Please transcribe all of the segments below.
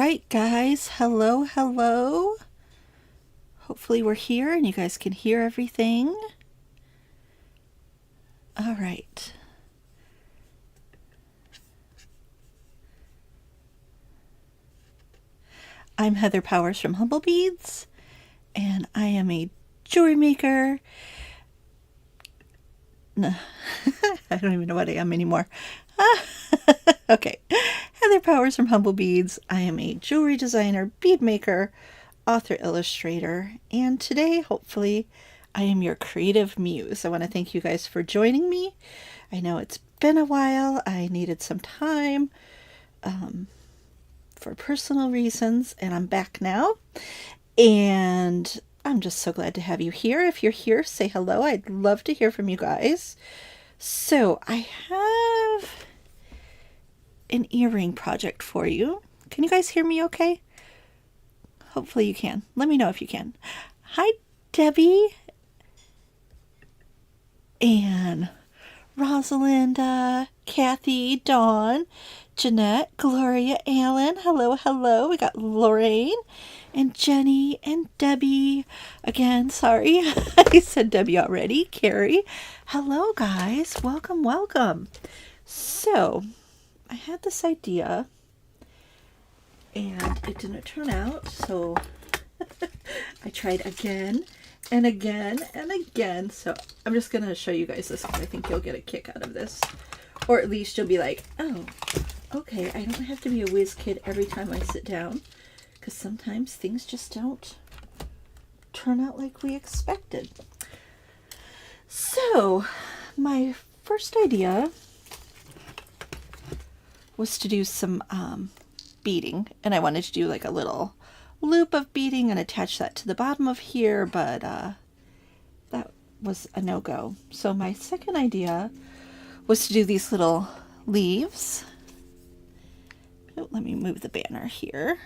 right, guys. Hello, hello. Hopefully we're here and you guys can hear everything. All right. I'm Heather Powers from Humble Beads, and I am a jewelry maker. No, I don't even know what I am anymore. Okay. Heather Powers from Humble Beads. I am a jewelry designer, bead maker, author, illustrator, and today, hopefully, I am your creative muse. I want to thank you guys for joining me. I know it's been a while. I needed some time for personal reasons, and I'm back now. And I'm just so glad to have you here. If you're here, say hello. I'd love to hear from you guys. So I have an earring project for you. Can you guys hear me okay? Hopefully you can. Let me know if you can. Hi, Debbie and Rosalinda, Kathy, Dawn, Jeanette, Gloria, Alan. Hello, hello. We got Lorraine and Jenny and Debbie. Again, sorry. I said Debbie already. Carrie. Hello, guys. Welcome, welcome. So, I had this idea and it didn't turn out. So, I tried again and again and again. So, I'm just going to show you guys this because I think you'll get a kick out of this. Or at least you'll be like, oh, okay, I don't have to be a whiz kid every time I sit down, because sometimes things just don't turn out like we expected. So, my first idea was to do some beading, and I wanted to do like a little loop of beading and attach that to the bottom of here, but that was a no-go. So my second idea was to do these little leaves. Oh, let me move the banner here.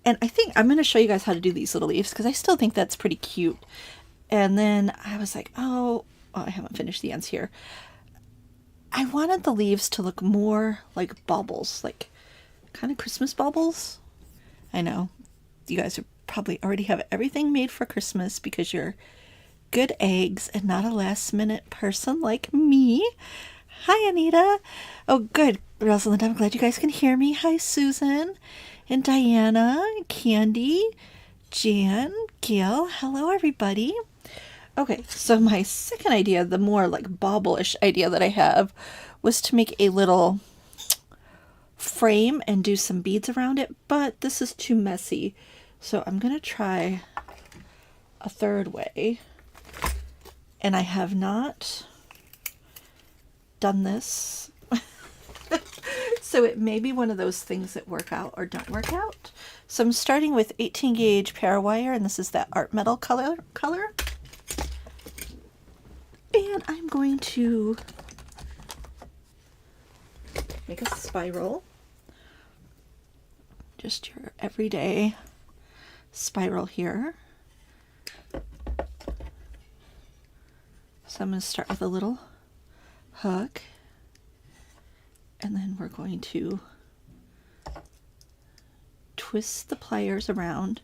And I think I'm going to show you guys how to do these little leaves because I still think that's pretty cute. And then I was like, oh, I haven't finished the ends here. I wanted the leaves to look more like baubles, like kind of Christmas baubles. I know you guys are probably already have everything made for Christmas because you're good eggs and not a last minute person like me. Hi, Anita. Oh, good, Rosalind. I'm glad you guys can hear me. Hi, Susan and Diana, Candy, Jan, Gail. Hello, everybody. Okay, so my second idea, the more like bauble-ish idea that I have, was to make a little frame and do some beads around it, but this is too messy. So I'm going to try a third way. And I have not done this. So it may be one of those things that work out or don't work out. So I'm starting with 18 gauge parawire, and this is that art metal color. And I'm going to make a spiral. Just your everyday spiral here. So I'm going to start with a little hook, and then we're going to twist the pliers around,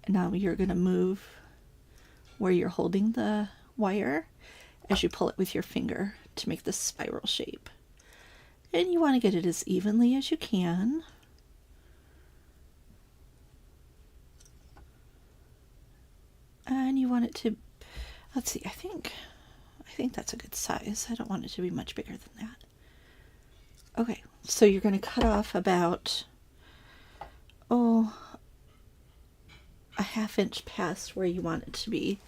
and now you're going to move where you're holding the wire as you pull it with your finger to make this spiral shape. And you want to get it as evenly as you can. And you want it to, let's see, I think that's a good size. I don't want it to be much bigger than that. Okay, so you're going to cut off about, a ½ inch past where you want it to be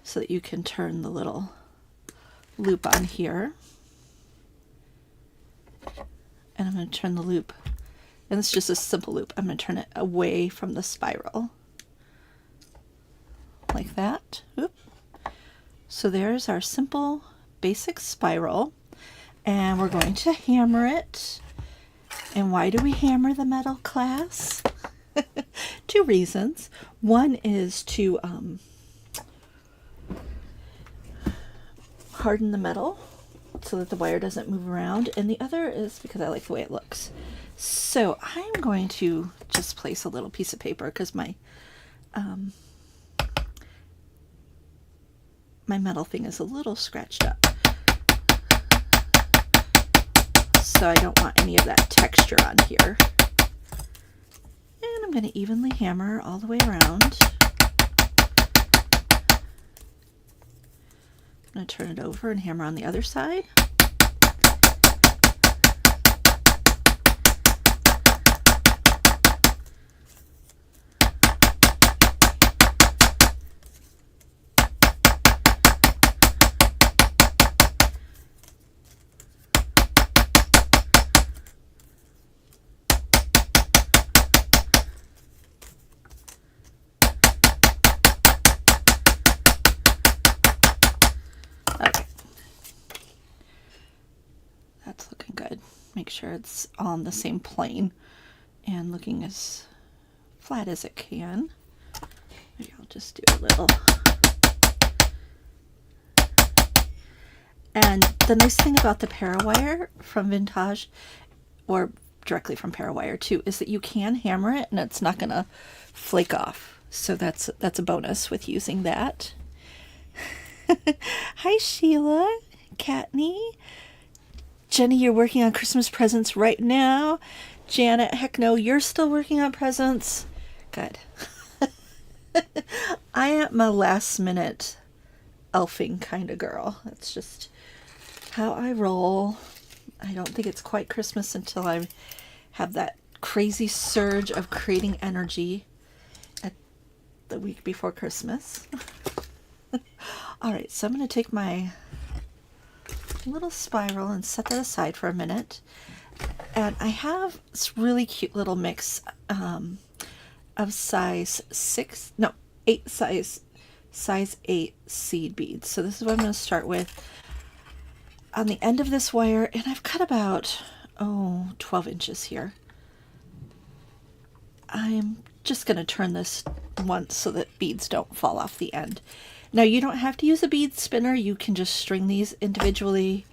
so that you can turn the little loop on here. And I'm going to turn the loop, and it's just a simple loop. I'm going to turn it away from the spiral. Like that. Oop. So there's our simple basic spiral, and we're going to hammer it. And why do we hammer the metal, class? Two reasons. One is to harden the metal so that the wire doesn't move around, and the other is because I like the way it looks. So I'm going to just place a little piece of paper because my my metal thing is a little scratched up. So I don't want any of that texture on here. And I'm going to evenly hammer all the way around. I'm going to turn it over and hammer on the other side. Okay. That's looking good. Make sure it's on the same plane and looking as flat as it can. Maybe I'll just do a little. And the nice thing about the Parawire from Vintage, or directly from Parawire too, is that you can hammer it and it's not gonna flake off. So that's a bonus with using that. Hi Sheila, Katney. Jenny, you're working on Christmas presents right now. Janet, heck no, you're still working on presents. Good. I am a last minute elfing kind of girl. That's just how I roll. I don't think it's quite Christmas until I have that crazy surge of creating energy at the week before Christmas. All right, so I'm going to take my little spiral and set that aside for a minute. And I have this really cute little mix of size 8 seed beads. So this is what I'm going to start with on the end of this wire, and I've cut about 12 inches here. I'm just going to turn this once so that beads don't fall off the end. Now you don't have to use a bead spinner, you can just string these individually.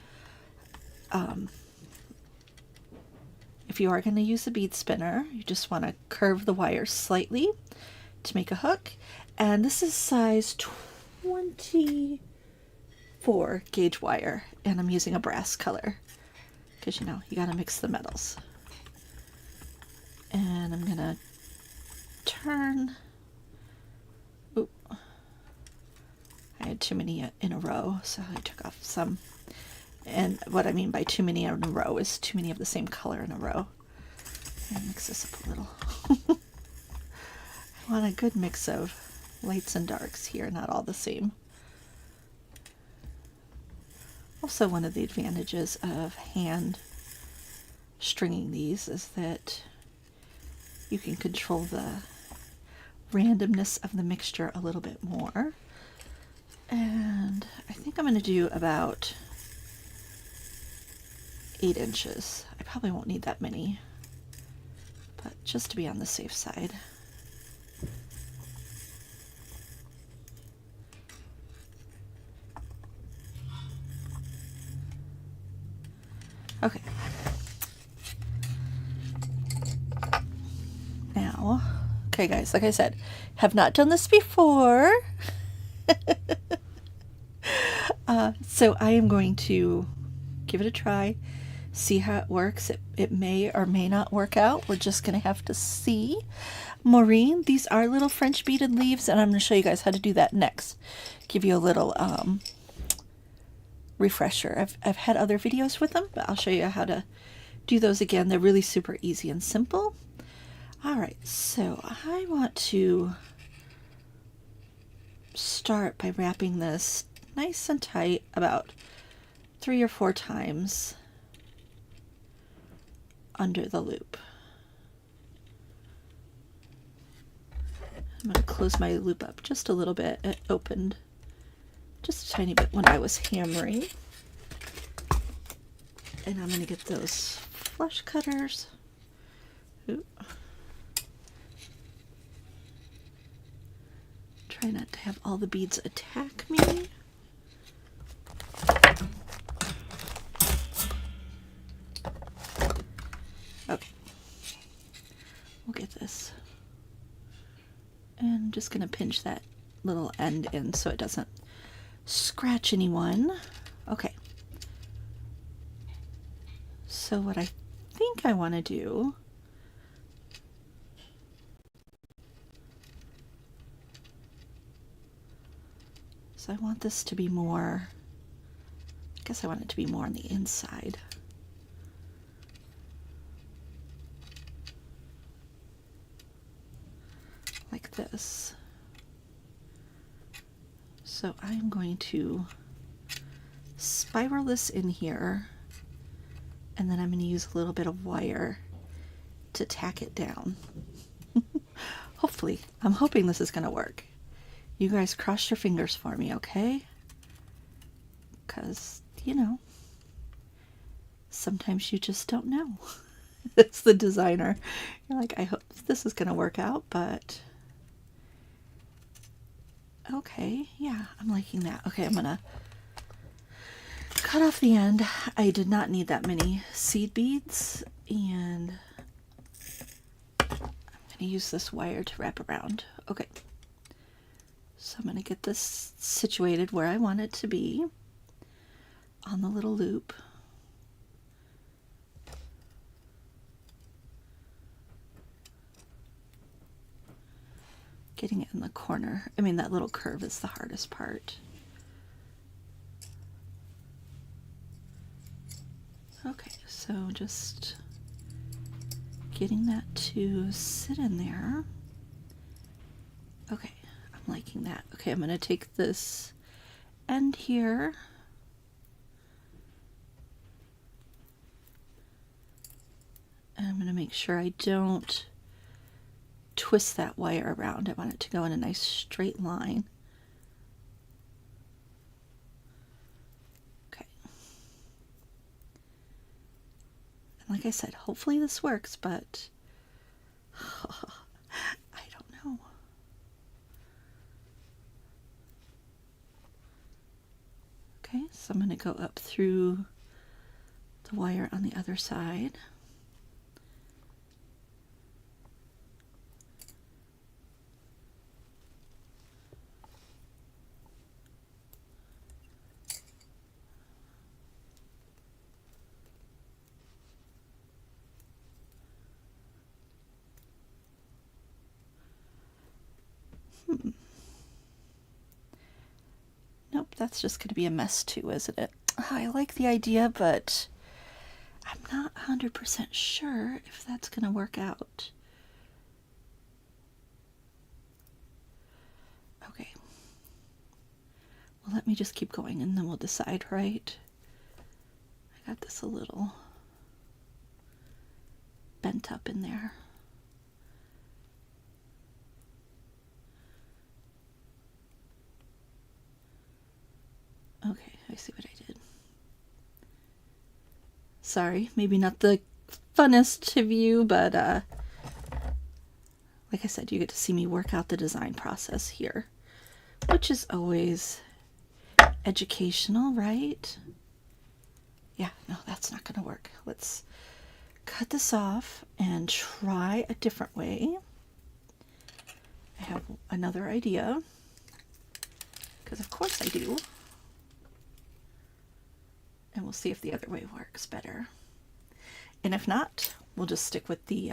If you are going to use a bead spinner, you just want to curve the wire slightly to make a hook. And this is size 24 gauge wire, and I'm using a brass color because you got to mix the metals. And I'm going to turn. Oop. I had too many in a row, so I took off some. And what I mean by too many in a row is too many of the same color in a row. And mix this up a little. I want a good mix of lights and darks here, not all the same. Also, one of the advantages of hand stringing these is that you can control the randomness of the mixture a little bit more. And I think I'm going to do about 8 inches. I probably won't need that many, but just to be on the safe side. Okay. Now, okay guys, like I said, have not done this before. So I am going to give it a try, see how it works. It may or may not work out. We're just going to have to see. Maureen, these are little French beaded leaves, and I'm going to show you guys how to do that next. Give you a little refresher. I've had other videos with them, but I'll show you how to do those again. They're really super easy and simple. All right, so I want to start by wrapping this nice and tight about 3 or 4 times under the loop. I'm going to close my loop up just a little bit. It opened just a tiny bit when I was hammering. And I'm going to get those flush cutters. Ooh. Try not to have all the beads attack me. Okay. I'm just going to pinch that little end in so it doesn't scratch anyone. Okay. So what I think I want to do is I want this to be more, I guess I want it to be more on the inside. Like this. So I'm going to spiral this in here, and then I'm going to use a little bit of wire to tack it down. Hopefully, I'm hoping this is going to work. You guys cross your fingers for me, okay? Because, you know, sometimes you just don't know. It's the designer. You're like, I hope this is going to work out, but okay, yeah, I'm liking that. Okay, I'm going to cut off the end. I did not need that many seed beads, and I'm going to use this wire to wrap around. Okay, so I'm going to get this situated where I want it to be on the little loop. Getting it in the corner, I mean that little curve is the hardest part. Okay, so just getting that to sit in there. Okay, I'm liking that. Okay, I'm going to take this end here and I'm going to make sure I don't twist that wire around. I want it to go in a nice straight line. Okay. And like I said, hopefully this works, but I don't know. Okay, so I'm going to go up through the wire on the other side. Nope, that's just going to be a mess too, isn't it? I like the idea, but I'm not 100% sure if that's going to work out. Okay. Well, let me just keep going and then we'll decide, right? I got this a little bent up in there. Okay, I see what I did. Sorry, maybe not the funnest to view, but like I said, you get to see me work out the design process here, which is always educational, right? Yeah, no, that's not going to work. Let's cut this off and try a different way. I have another idea, because of course I do. And we'll see if the other way works better. And if not, we'll just stick with the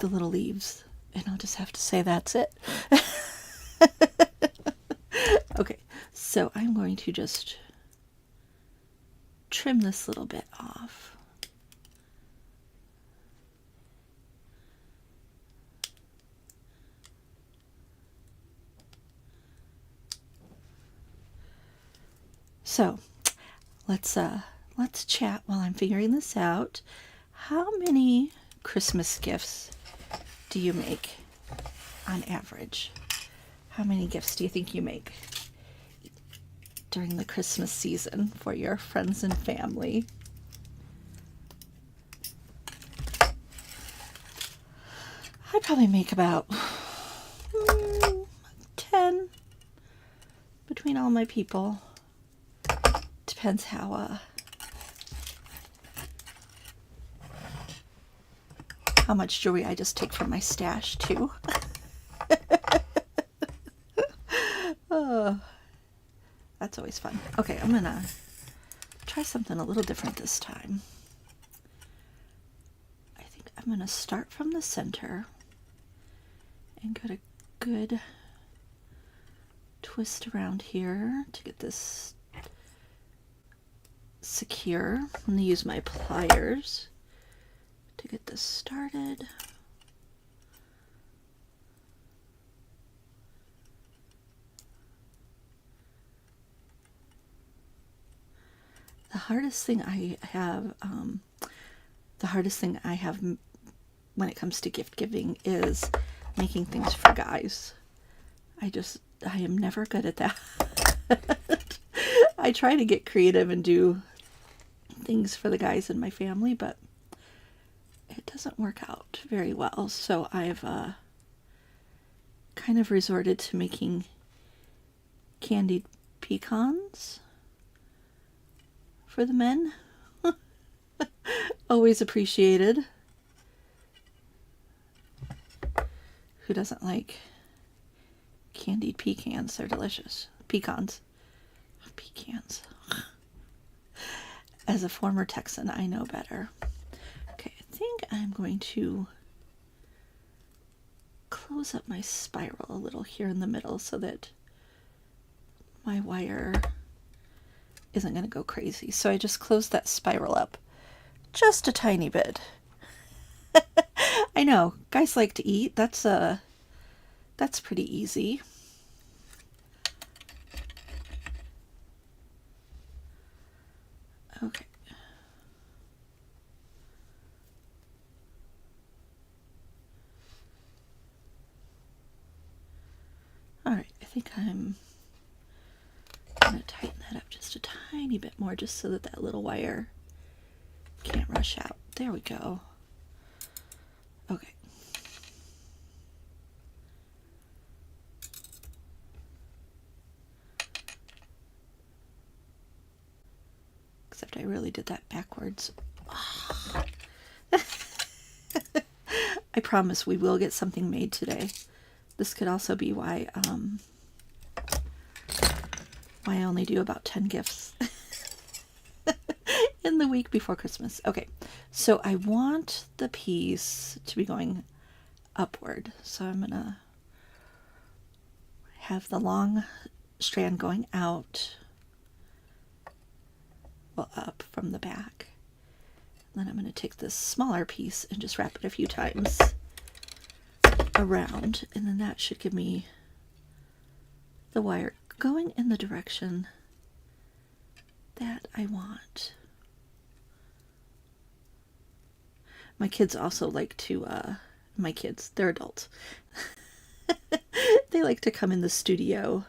little leaves. And I'll just have to say that's it. Okay, so I'm going to just trim this little bit off. So let's chat while I'm figuring this out. How many Christmas gifts do you make on average? How many gifts do you think you make during the Christmas season for your friends and family? I probably make about 10 between all my people. Depends how much jewelry I just take from my stash too. That's always fun. Okay, I'm gonna try something a little different this time. I think I'm gonna start from the center and get a good twist around here to get this secure. I'm gonna use my pliers to get this started. The hardest thing I have when it comes to gift giving is making things for guys. I am never good at that. I try to get creative and do things for the guys in my family, but it doesn't work out very well. So I've kind of resorted to making candied pecans for the men. Always appreciated. Who doesn't like candied pecans? They're delicious. Pecans. Pecans. As a former Texan, I know better. Okay, I think I'm going to close up my spiral a little here in the middle so that my wire isn't going to go crazy. So I just closed that spiral up just a tiny bit. I know, guys like to eat. That's pretty easy. Okay. All right, I think I'm going to tighten that up just a tiny bit more just so that that little wire can't rush out. There we go. Okay. Except I really did that backwards. Oh. I promise we will get something made today. This could also be why I only do about 10 gifts in the week before Christmas. Okay, so I want the piece to be going upward. So I'm gonna have the long strand going out, well, up from the back. Then I'm gonna take this smaller piece and just wrap it a few times around, and then that should give me the wire going in the direction that I want. My kids also like to, they're adults. They like to come in the studio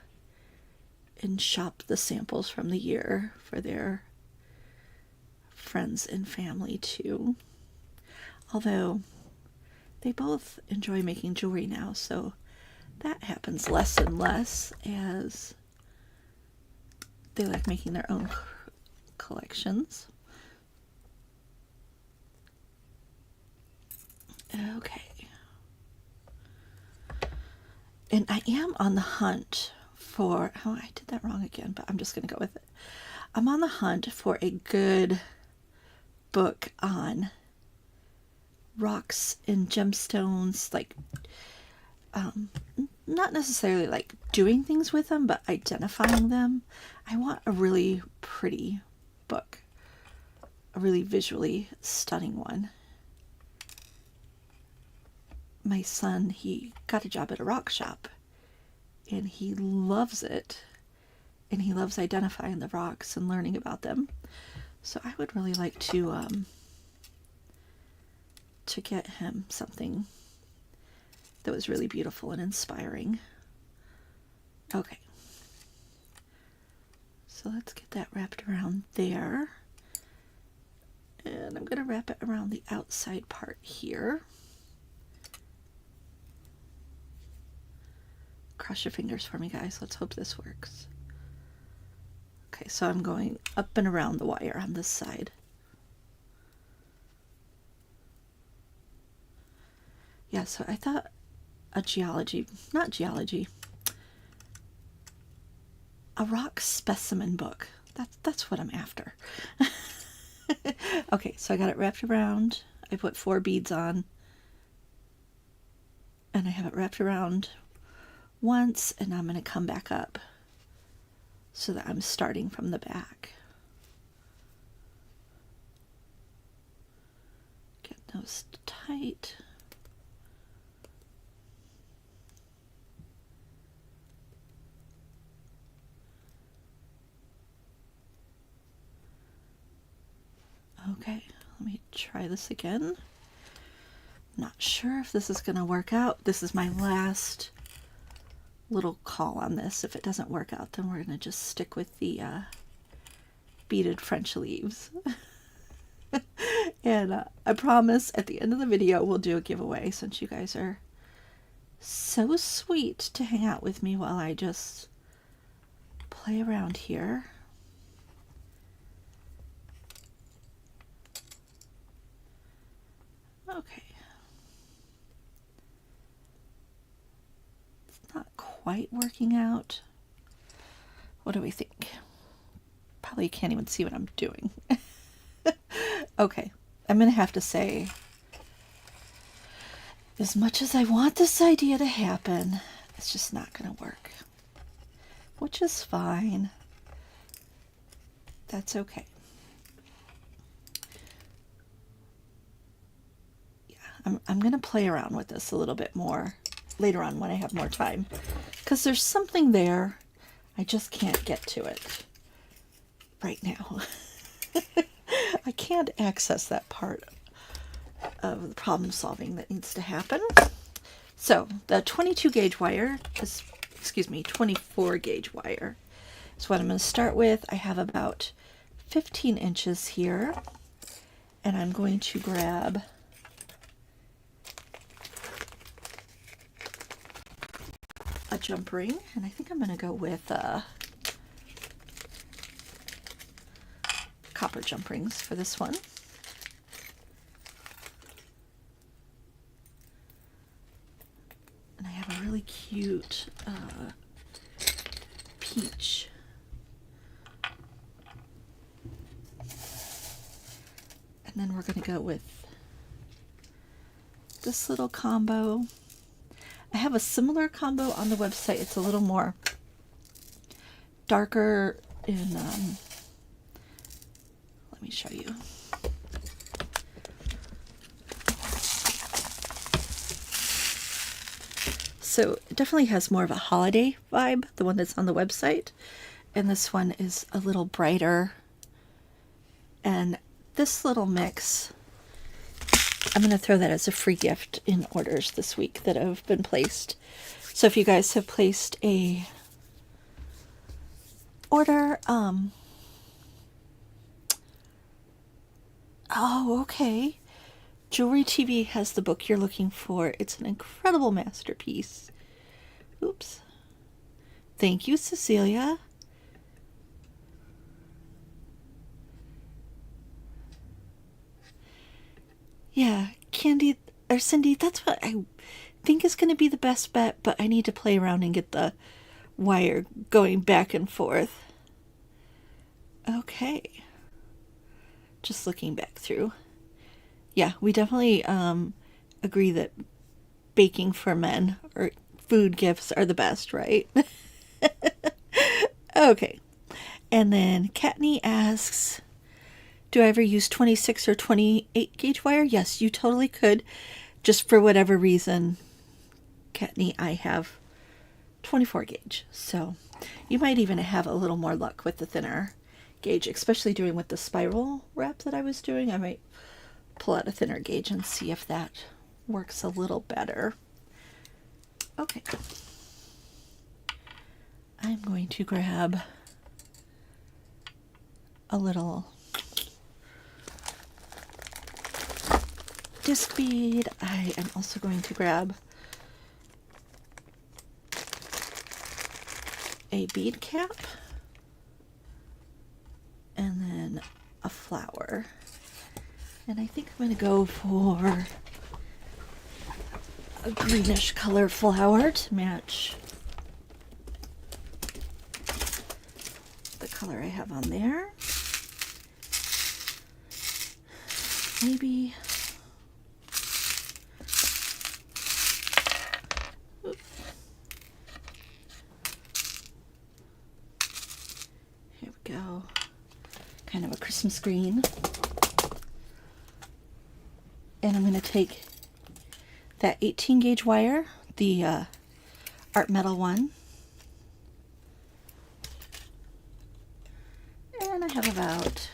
and shop the samples from the year for their friends and family too. Although they both enjoy making jewelry now, so that happens less and less as they like making their own collections. Okay. And I am on the hunt for, oh, I did that wrong again, but I'm just going to go with it. I'm on the hunt for a good book on rocks and gemstones, like, not necessarily like doing things with them, but identifying them. I want a really pretty book, a really visually stunning one. My son, he got a job at a rock shop and he loves it, and he loves identifying the rocks and learning about them. So I would really like to get him something that was really beautiful and inspiring. Okay, so let's get that wrapped around there, and I'm going to wrap it around the outside part here. Cross your fingers for me, guys. Let's hope this works. Okay, so I'm going up and around the wire on this side. Yeah, so I thought a a rock specimen book. That's what I'm after. Okay, so I got it wrapped around. I put 4 beads on. And I have it wrapped around once, and I'm going to come back up so that I'm starting from the back. Get those tight. Okay, let me try this again. Not sure if this is going to work out. This is my last little call on this. If it doesn't work out, then we're going to just stick with the beaded French leaves. And I promise at the end of the video we'll do a giveaway, since you guys are so sweet to hang out with me while I just play around here. Okay. It's not quite working out. What do we think? Probably can't even see what I'm doing. Okay, I'm gonna have to say, as much as I want this idea to happen, it's just not gonna work. Which is fine. That's okay. Yeah, I'm gonna play around with this a little bit more later on when I have more time, because there's something there. I just can't get to it right now. I can't access that part of the problem solving that needs to happen. So the 22 gauge wire is, 24 gauge wire is what I'm going to start with. I have about 15 inches here, and I'm going to grab a jump ring, and I think I'm going to go with copper jump rings for this one. And I have a really cute peach. And then we're going to go with this little combo. I have a similar combo on the website. It's a little more darker in let me show you. So it definitely has more of a holiday vibe, the one that's on the website. And this one is a little brighter. And this little mix, I'm going to throw that as a free gift in orders this week that have been placed. So if you guys have placed a order, oh, okay. Jewelry TV has the book you're looking for. It's an incredible masterpiece. Oops. Thank you, Cecilia. Yeah, Candy, or Cindy, that's what I think is going to be the best bet, but I need to play around and get the wire going back and forth. Okay. Just looking back through. Yeah, we definitely agree that baking for men or food gifts are the best, right? Okay. And then Katney asks, do I ever use 26 or 28 gauge wire? Yes, you totally could. Just for whatever reason, Katney, I have 24 gauge. So you might even have a little more luck with the thinner gauge, especially doing with the spiral wrap that I was doing. I might pull out a thinner gauge and see if that works a little better. Okay. I'm going to grab a little disc bead. I am also going to grab a bead cap and then a flower. And I think I'm going to go for a greenish color flower to match color I have on there. Maybe. Here we go. Kind of a Christmas green. And I'm going to take that 18 gauge wire, the art metal one. And I have about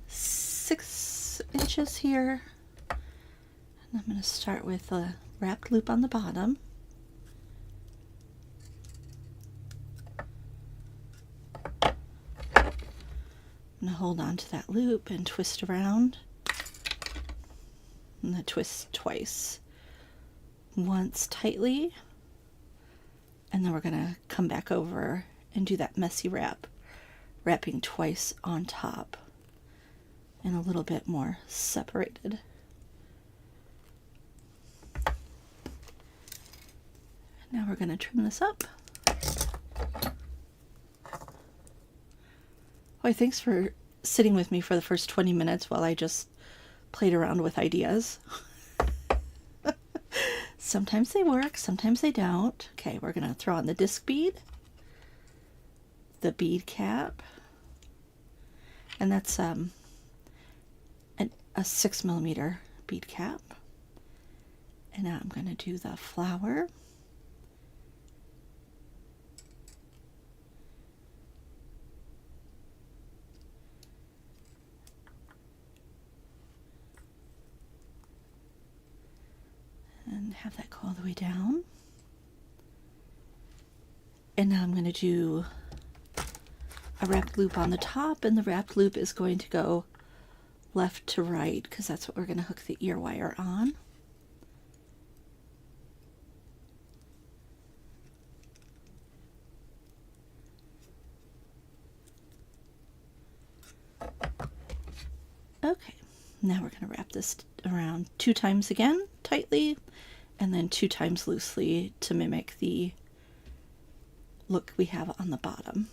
6 inches here. And I'm going to start with a wrapped loop on the bottom. I'm going to hold on to that loop and twist around. And then twist twice. Once tightly, and then we're going to come back over and do that messy wrap, wrapping twice on top and a little bit more separated. Now we're going to trim this up. Oh, thanks for sitting with me for the first 20 minutes while I just played around with ideas. Sometimes they work, sometimes they don't. Okay, we're going to throw on the disc bead, the bead cap, and that's a 6mm bead cap. And now I'm going to do the flower. And have that go all the way down. And now I'm going to do a wrapped loop on the top, and the wrapped loop is going to go left to right because that's what we're going to hook the ear wire on. Okay, now we're going to wrap this around 2 times again, tightly, and then 2 times loosely to mimic the look we have on the bottom.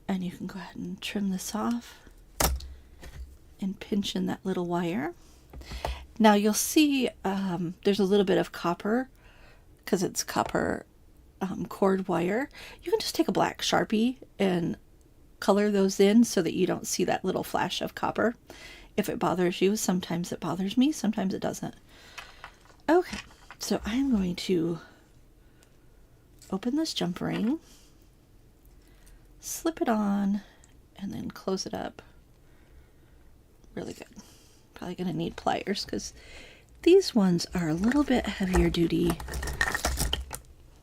And you can go ahead and trim this off and pinch in that little wire. Now you'll see there's a little bit of copper because it's copper cord wire. You can just take a black Sharpie and color those in so that you don't see that little flash of copper. If it bothers you, sometimes it bothers me, sometimes it doesn't. Okay, so I'm going to open this jump ring, slip it on, and then close it up really good. Probably going to need pliers because these ones are a little bit heavier duty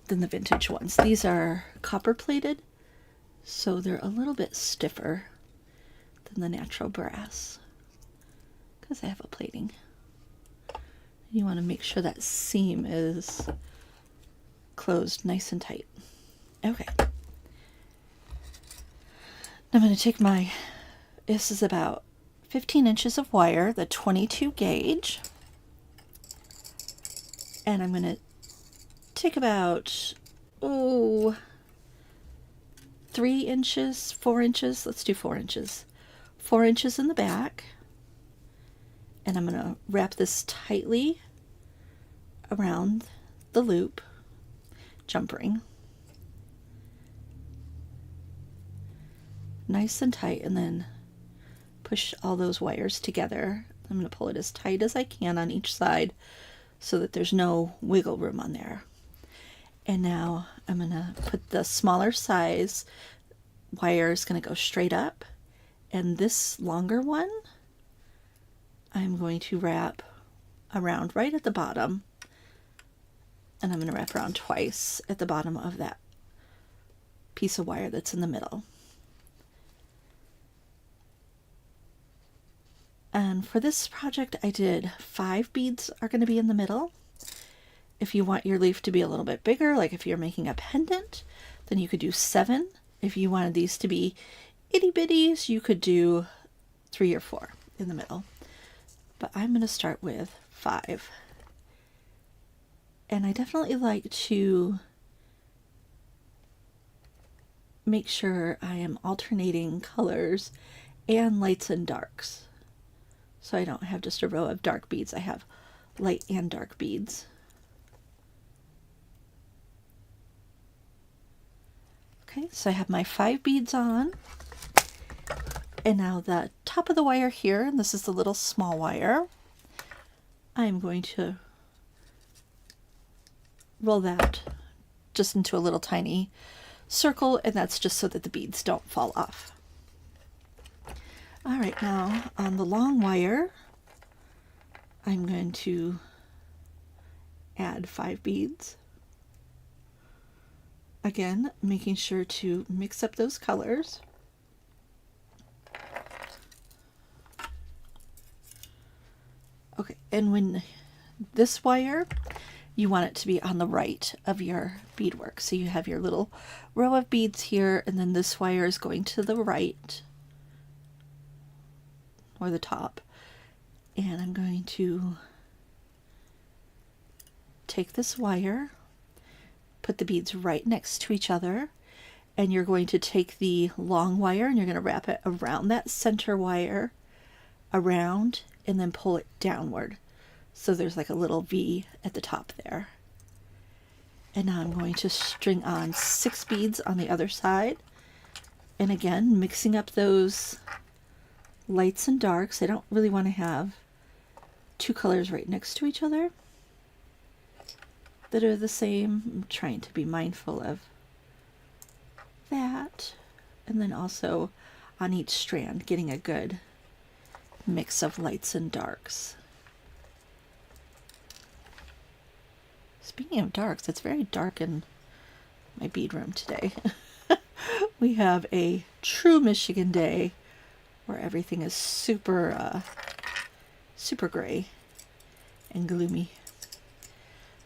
than the vintage ones. These are copper plated, so they're a little bit stiffer than the natural brass because they have a plating. You want to make sure that seam is closed nice and tight. Okay. I'm going to take this is about 15 inches of wire, the 22 gauge, and I'm going to take about 3 inches, 4 inches, let's do 4 inches, 4 inches in the back, and I'm going to wrap this tightly around the loop jump ring, nice and tight, and then push all those wires together. I'm going to pull it as tight as I can on each side so that there's no wiggle room on there. And now I'm going to put the smaller size wire is going to go straight up, and this longer one I'm going to wrap around right at the bottom, and I'm going to wrap around twice at the bottom of that piece of wire that's in the middle. And for this project I did 5 beads are going to be in the middle. If you want your leaf to be a little bit bigger, like if you're making a pendant, then you could do 7. If you wanted these to be itty bitties, you could do 3 or 4 in the middle. But I'm going to start with 5. And I definitely like to make sure I am alternating colors and lights and darks. So I don't have just a row of dark beads. I have light and dark beads. Okay, so I have my 5 beads on. And now the top of the wire here, and this is the little small wire, I'm going to roll that just into a little tiny circle, and that's just so that the beads don't fall off. All right, now on the long wire, I'm going to add 5 beads. Again, making sure to mix up those colors. Okay, and when this wire, you want it to be on the right of your beadwork. So you have your little row of beads here, and then this wire is going to the right, or the top. And I'm going to take this wire, put the beads right next to each other, and you're going to take the long wire and you're going to wrap it around that center wire, around, and then pull it downward. So there's like a little V at the top there. And now I'm going to string on 6 beads on the other side. And again, mixing up those lights and darks. I don't really want to have 2 colors right next to each other that are the same. I'm trying to be mindful of that. And then also on each strand, getting a good mix of lights and darks. Speaking of darks, it's very dark in my bead room today. We have a true Michigan day where everything is super gray and gloomy.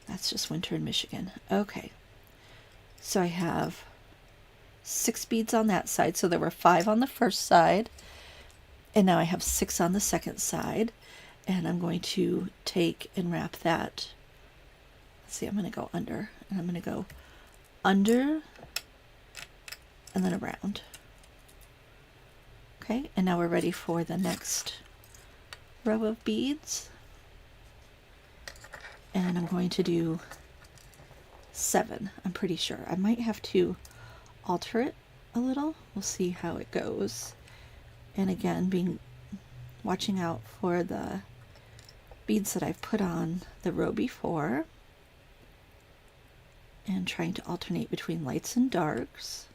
That's just winter in Michigan. Okay, so I have 6 beads on that side. So there were 5 on the first side, and now I have 6 on the second side. And I'm going to take and wrap that. Let's see, I'm going to go under, and I'm going to go under and then around. Okay, and now we're ready for the next row of beads. And I'm going to do 7, I'm pretty sure. I might have to alter it a little. We'll see how it goes. And again, watching out for the beads that I've put on the row before, and trying to alternate between lights and darks.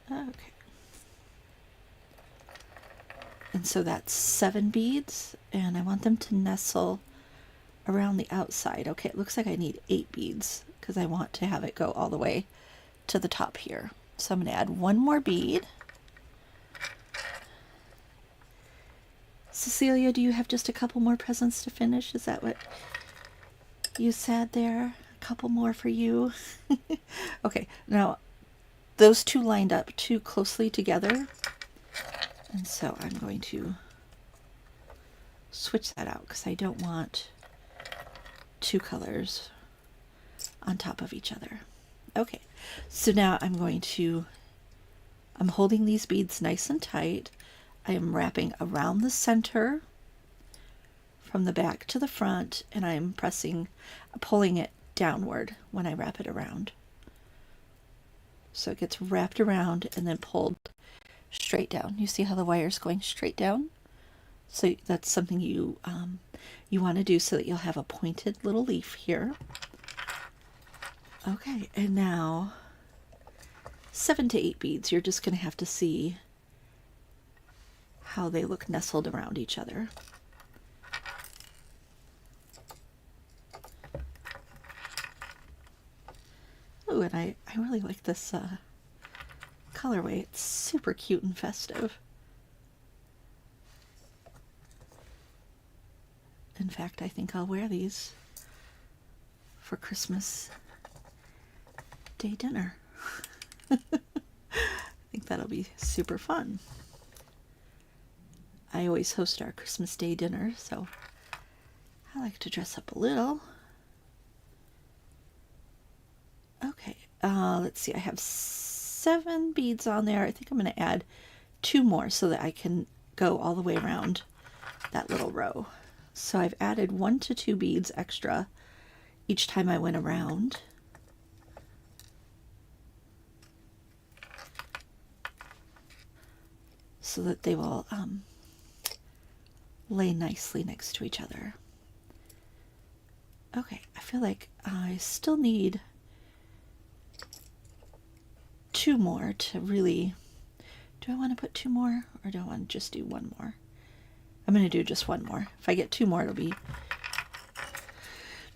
Okay. And so that's 7 beads, and I want them to nestle around the outside. Okay, it looks like I need 8 beads because I want to have it go all the way to the top here. So I'm going to add 1 more bead. Cecilia, do you have just a couple more presents to finish? Is that what you said there? A couple more for you? Okay, now those 2 lined up too closely together. And so I'm going to switch that out because I don't want 2 colors on top of each other. Okay, so now I'm holding these beads nice and tight. I am wrapping around the center from the back to the front, and I'm pulling it downward when I wrap it around. So it gets wrapped around and then pulled straight down. You see how the wire's going straight down? So that's something you want to do so that you'll have a pointed little leaf here. Okay, and now 7 to 8 beads. You're just going to have to see how they look nestled around each other. Oh, and I really like this colorway. It's super cute and festive. In fact, I think I'll wear these for Christmas Day dinner. I think that'll be super fun. I always host our Christmas Day dinner, so I like to dress up a little. Okay, let's see. I have 7 beads on there. I think I'm going to add 2 more so that I can go all the way around that little row. So I've added 1 to 2 beads extra each time I went around. So that they will lay nicely next to each other. Okay, I feel like I still need 2 more to really... Do I want to put 2 more, or do I want to just do 1 more? I'm going to do just 1 more. If I get 2 more, it'll be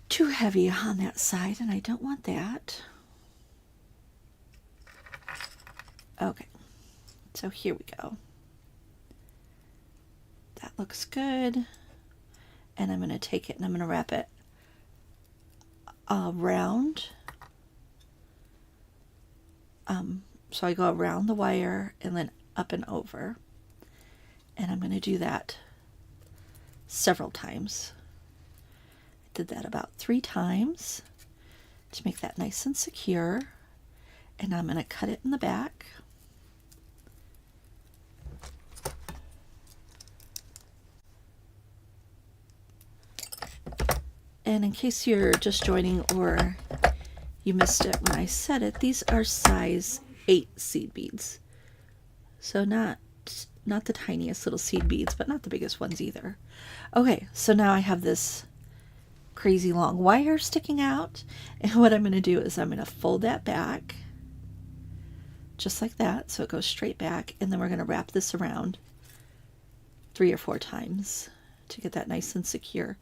too heavy on that side, and I don't want that. Okay, so here we go. That looks good. And I'm going to take it and I'm going to wrap it around. So I go around the wire and then up and over. And I'm going to do that several times. I did that about 3 times to make that nice and secure. And I'm going to cut it in the back. And in case you're just joining or you missed it when I said it, these are size 8 seed beads. So not the tiniest little seed beads, but not the biggest ones either. Okay, so now I have this crazy long wire sticking out. And what I'm going to do is I'm going to fold that back just like that, so it goes straight back. And then we're going to wrap this around 3 or 4 times to get that nice and secure,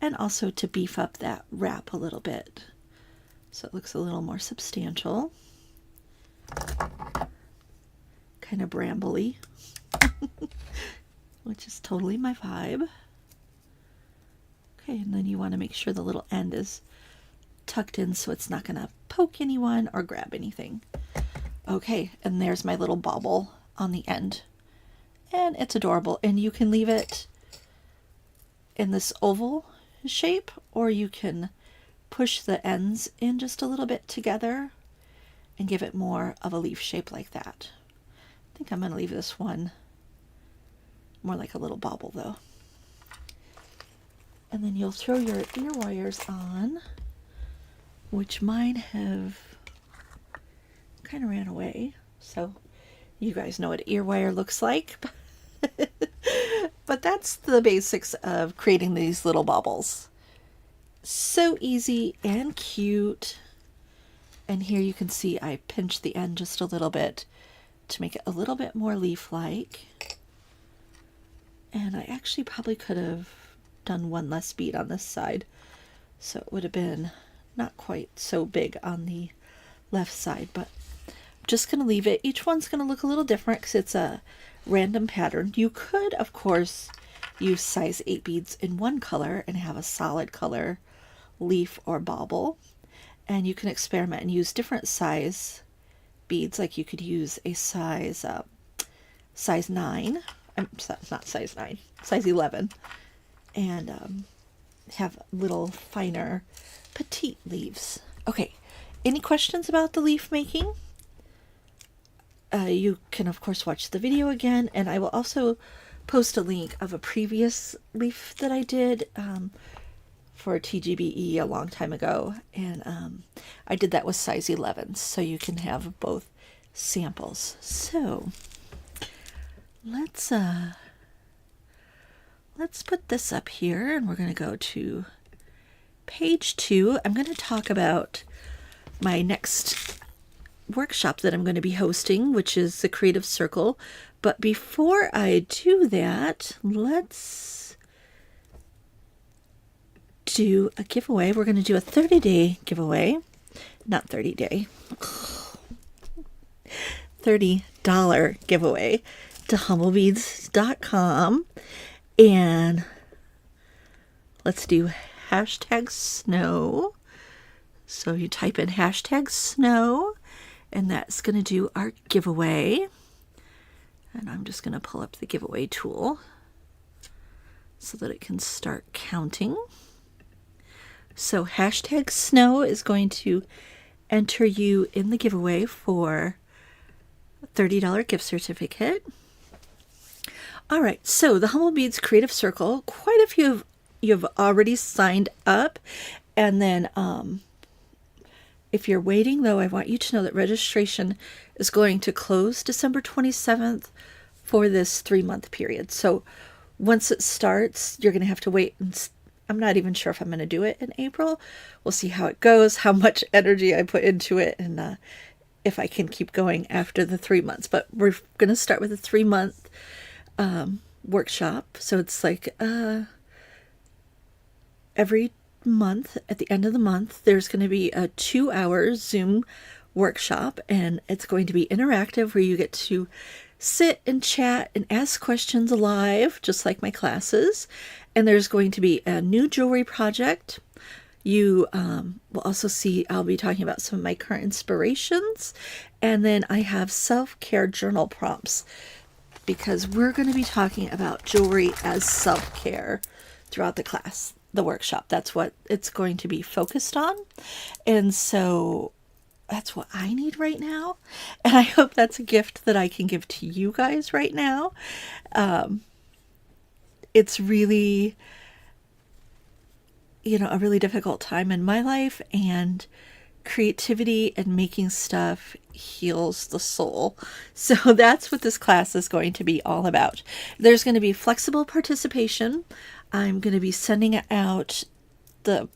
and also to beef up that wrap a little bit so it looks a little more substantial, kind of brambly, which is totally my vibe. Okay, and then you want to make sure the little end is tucked in so it's not going to poke anyone or grab anything. Okay, and there's my little bauble on the end, and it's adorable, and you can leave it in this oval shape, or you can push the ends in just a little bit together and give it more of a leaf shape like that. I think I'm going to leave this one more like a little bauble though. And then you'll throw your ear wires on, which mine have kind of ran away, so you guys know what ear wire looks like. But that's the basics of creating these little baubles. So easy and cute. And here you can see I pinched the end just a little bit to make it a little bit more leaf-like. And I actually probably could have done 1 less bead on this side, so it would have been not quite so big on the left side, but I'm just going to leave it. Each one's going to look a little different because it's a random pattern. You could, of course, use size 8 beads in one color and have a solid color leaf or bauble. And you can experiment and use different size beads. Like you could use a size 9. Not size 9, size 11. And have little finer petite leaves. Okay, any questions about the leaf making? You can, of course, watch the video again, and I will also post a link of a previous leaf that I did for TGBE a long time ago, and I did that with size 11, so you can have both samples. So let's put this up here, and we're going to go to page 2. I'm going to talk about my next workshop that I'm going to be hosting, which is the Creative Circle. But before I do that, let's do a giveaway. We're going to do a 30-day giveaway. Not 30-day. $30 giveaway to humblebeads.com. And let's do hashtag snow. So you type in hashtag snow, and that's going to do our giveaway. And I'm just going to pull up the giveaway tool. so that it can start counting. So hashtag snow is going to enter you in the giveaway for a $30 gift certificate. All right, so the Humble Beads Creative Circle, quite a few of you have already signed up. And then if you're waiting, though, I want you to know that registration is going to close December 27th for this 3-month period. So once it starts, you're going to have to wait. And I'm not even sure if I'm going to do it in April. We'll see how it goes, how much energy I put into it, and if I can keep going after the 3 months. But we're going to start with a 3-month workshop. So it's like every month, at the end of the month, there's going to be a 2-hour Zoom workshop, and it's going to be interactive, where you get to sit and chat and ask questions live, just like my classes. And there's going to be a new jewelry project. You will also see, I'll be talking about some of my current inspirations. And then I have self-care journal prompts, because we're going to be talking about jewelry as self-care throughout the class, the workshop. That's what it's going to be focused on. And so that's what I need right now. And I hope that's a gift that I can give to you guys right now. It's really, a really difficult time in my life, and creativity and making stuff heals the soul. So that's what this class is going to be all about. There's going to be flexible participation. I'm going to be sending out the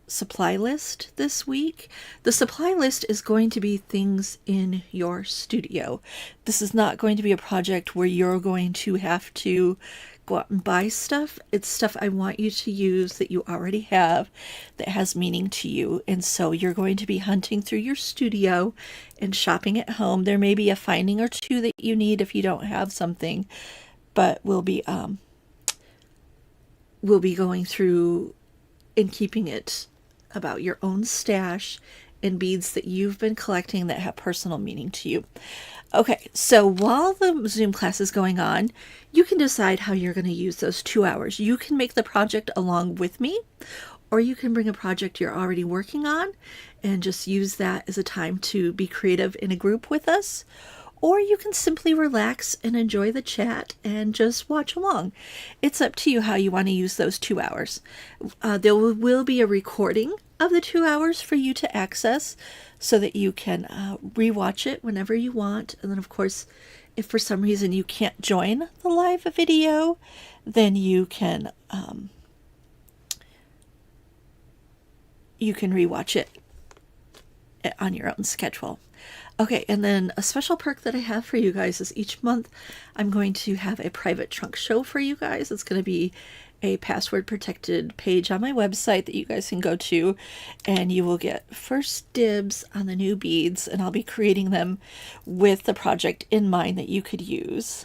supply list this week. The supply list is going to be things in your studio. This is not going to be a project where you're going to have to go out and buy stuff. It's stuff I want you to use that you already have, that has meaning to you. And so you're going to be hunting through your studio and shopping at home. There may be a finding or two that you need if you don't have something, but we'll be going through and keeping it about your own stash and beads that you've been collecting that have personal meaning to you. Okay, so while the Zoom class is going on, you can decide how you're going to use those 2 hours. You can make the project along with me, or you can bring a project you're already working on and just use that as a time to be creative in a group with us. Or you can simply relax and enjoy the chat and just watch along. It's up to you how you want to use those 2 hours. There will be a recording of the 2 hours for you to access, so that you can rewatch it whenever you want. And then, of course, if for some reason you can't join the live video, then you can rewatch it on your own schedule. Okay, and then a special perk that I have for you guys is each month I'm going to have a private trunk show for you guys. It's going to be a password protected page on my website that you guys can go to, and you will get first dibs on the new beads, and I'll be creating them with the project in mind that you could use.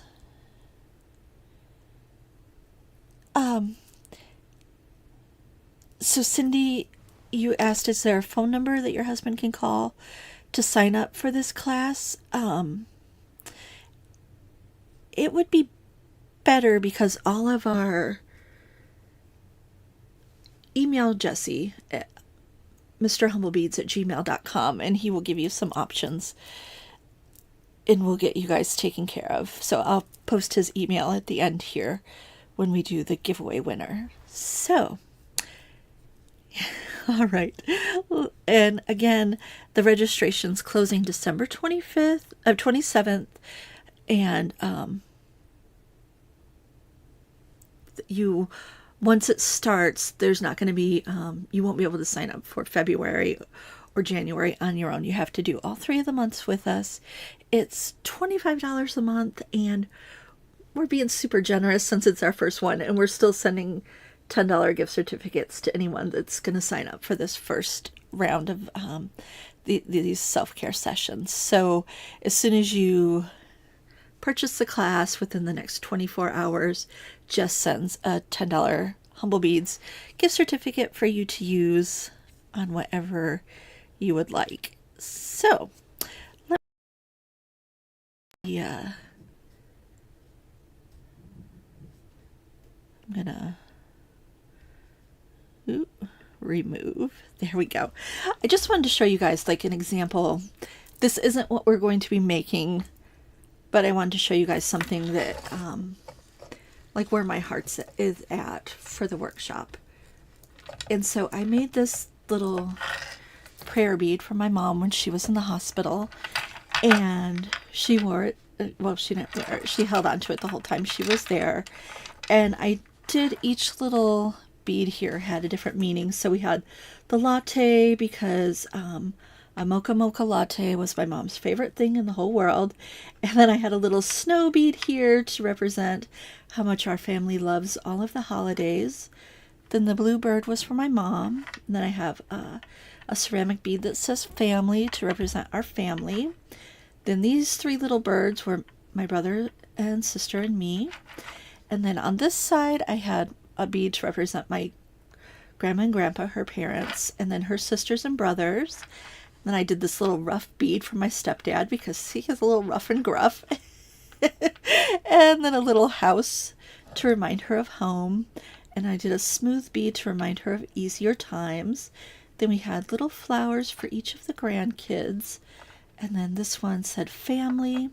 So Cindy, you asked, is there a phone number that your husband can call to sign up for this class? It would be better, because all of our email Jesse at mrhumblebeads@gmail.com, and he will give you some options, and we'll get you guys taken care of. So I'll post his email at the end here when we do the giveaway winner. So all right. And again, the registration's closing December 27th. And once it starts, there's not going to be, you won't be able to sign up for February or January on your own. You have to do all 3 of the months with us. It's $25 a month, and we're being super generous since it's our first one, and we're still sending $10 gift certificates to anyone that's going to sign up for this first round of these self-care sessions. So as soon as you purchase the class, within the next 24 hours, Jess sends a $10 Humble Beads gift certificate for you to use on whatever you would like. So I'm gonna remove. There we go. I just wanted to show you guys like an example. This isn't what we're going to be making, but I wanted to show you guys something that like where my heart is at for the workshop. And so I made this little prayer bead for my mom when she was in the hospital, and she wore it. Well, she didn't wear it. She held on to it the whole time she was there. And I did each little bead here had a different meaning. So we had the latte because a mocha latte was my mom's favorite thing in the whole world. And then I had a little snow bead here to represent how much our family loves all of the holidays. Then the blue bird was for my mom. And then I have a ceramic bead that says family to represent our family. Then these three little birds were my brother and sister and me. And then on this side, I had a bead to represent my grandma and grandpa, her parents, and then her sisters and brothers. Then I did this little rough bead for my stepdad because he is a little rough and gruff. And then a little house to remind her of home. And I did a smooth bead to remind her of easier times. Then we had little flowers for each of the grandkids. And then this one said family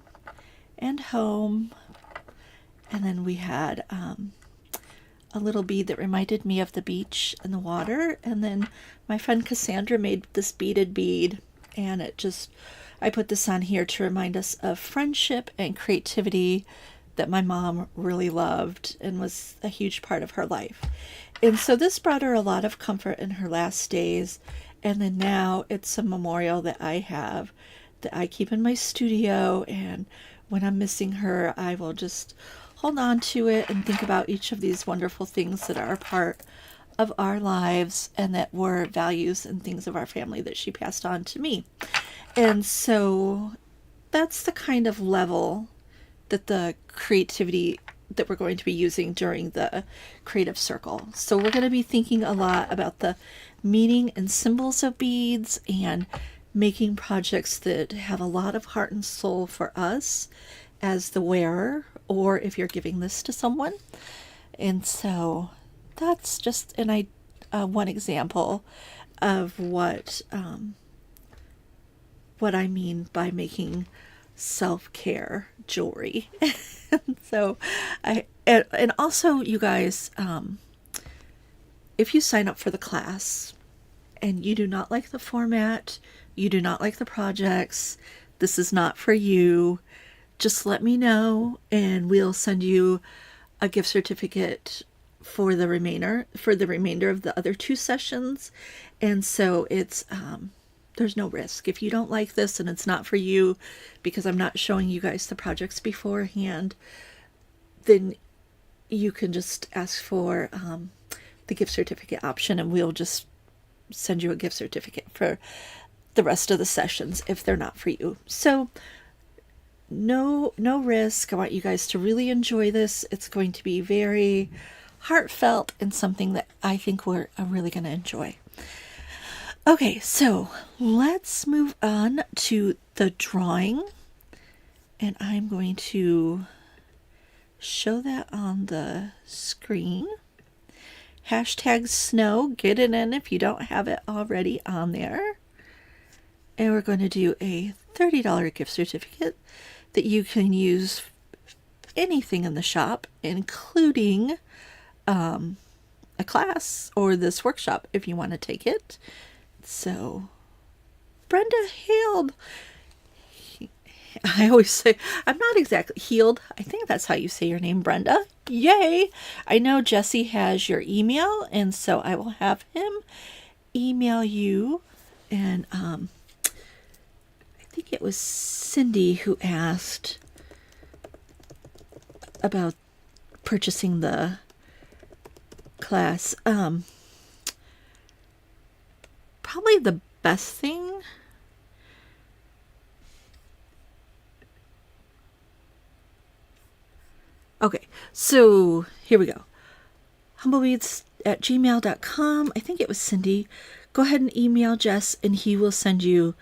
and home. And then we had a little bead that reminded me of the beach and the water. And then my friend Cassandra made this beaded bead. And I put this on here to remind us of friendship and creativity that my mom really loved and was a huge part of her life. And so this brought her a lot of comfort in her last days. And then now it's a memorial that I have that I keep in my studio. And when I'm missing her, I will just hold on to it and think about each of these wonderful things that are a part of our lives and that were values and things of our family that she passed on to me. And so that's the kind of level that the creativity that we're going to be using during the creative circle. So we're going to be thinking a lot about the meaning and symbols of beads and making projects that have a lot of heart and soul for us as the wearer, or if you're giving this to someone. And so that's just one example of what I mean by making self-care jewelry. So and also you guys, if you sign up for the class and you do not like the format, you do not like the projects, this is not for you, just let me know and we'll send you a gift certificate for the remainder of the other 2 sessions. And so it's there's no risk. If you don't like this and it's not for you because I'm not showing you guys the projects beforehand, then you can just ask for the gift certificate option and we'll just send you a gift certificate for the rest of the sessions if they're not for you. So no risk. I want you guys to really enjoy this. It's going to be very heartfelt and something that I think we're really going to enjoy. Okay, so let's move on to the drawing. And I'm going to show that on the screen. #snow, get it in if you don't have it already on there. And we're going to do a $30 gift certificate that you can use anything in the shop, including a class or this workshop if you want to take it. So, Brenda Healed. I always say, I'm not exactly Healed. I think that's how you say your name, Brenda. Yay! I know Jesse has your email, and so I will have him email you. And I think it was Cindy who asked about purchasing the class. Probably the best thing okay, so here we go. humblebeads@gmail.com. I think it was Cindy. Go ahead and email Jess and he will send you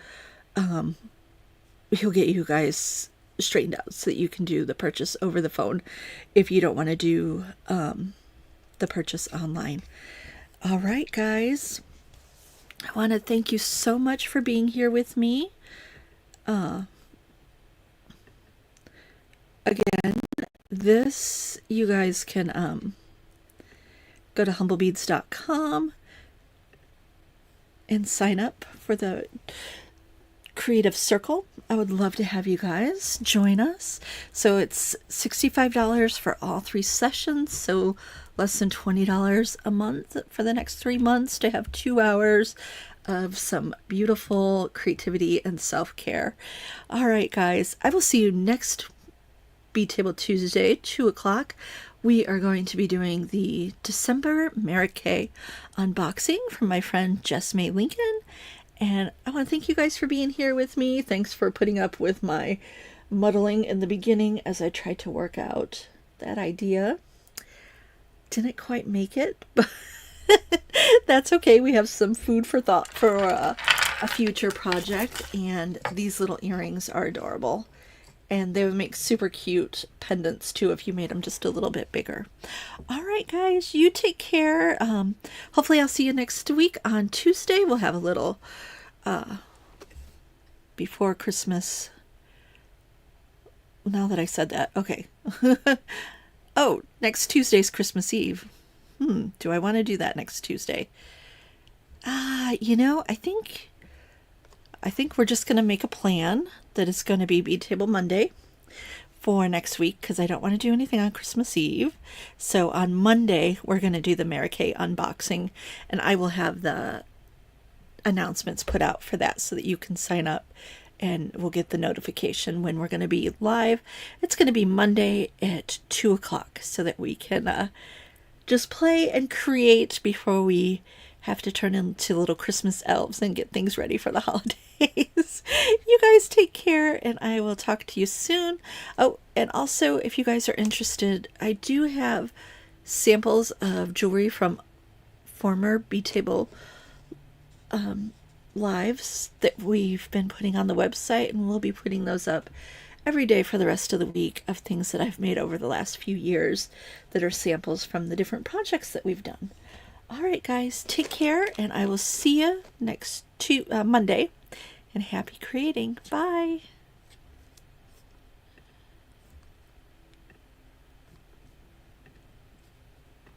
he'll get you guys straightened out so that you can do the purchase over the phone if you don't want to do the purchase online. All right, guys. I want to thank you so much for being here with me. Again, this, you guys can go to humblebeads.com and sign up for the Creative Circle. I would love to have you guys join us. So it's $65 for all 3 sessions, so less than $20 a month for the next 3 months to have 2 hours of some beautiful creativity and self-care. All right, guys, I will see you next Bead Table Tuesday, 2 o'clock. We are going to be doing the December Mary Kay unboxing from my friend Jess May Lincoln. And I want to thank you guys for being here with me. Thanks for putting up with my muddling in the beginning as I tried to work out that idea. Didn't quite make it, but that's okay. We have some food for thought for a future project. And these little earrings are adorable. And they would make super cute pendants too if you made them just a little bit bigger. All right, guys, you take care. Hopefully I'll see you next week on Tuesday. We'll have a little before Christmas. Now that I said that, okay. Oh, next Tuesday's Christmas Eve. Do I want to do that next Tuesday? I think we're just going to make a plan that it's going to be Bead Table Monday for next week because I don't want to do anything on Christmas Eve. So on Monday, we're going to do the Mary Kay unboxing, and I will have the announcements put out for that so that you can sign up and we'll get the notification when we're going to be live. It's going to be Monday at 2 o'clock so that we can just play and create before we have to turn into little Christmas elves and get things ready for the holidays. You guys take care, and I will talk to you soon. Oh, and also, if you guys are interested, I do have samples of jewelry from former Bead Table lives that we've been putting on the website, and we'll be putting those up every day for the rest of the week of things that I've made over the last few years that are samples from the different projects that we've done. All right, guys, take care, and I will see you next Monday, and happy creating. Bye.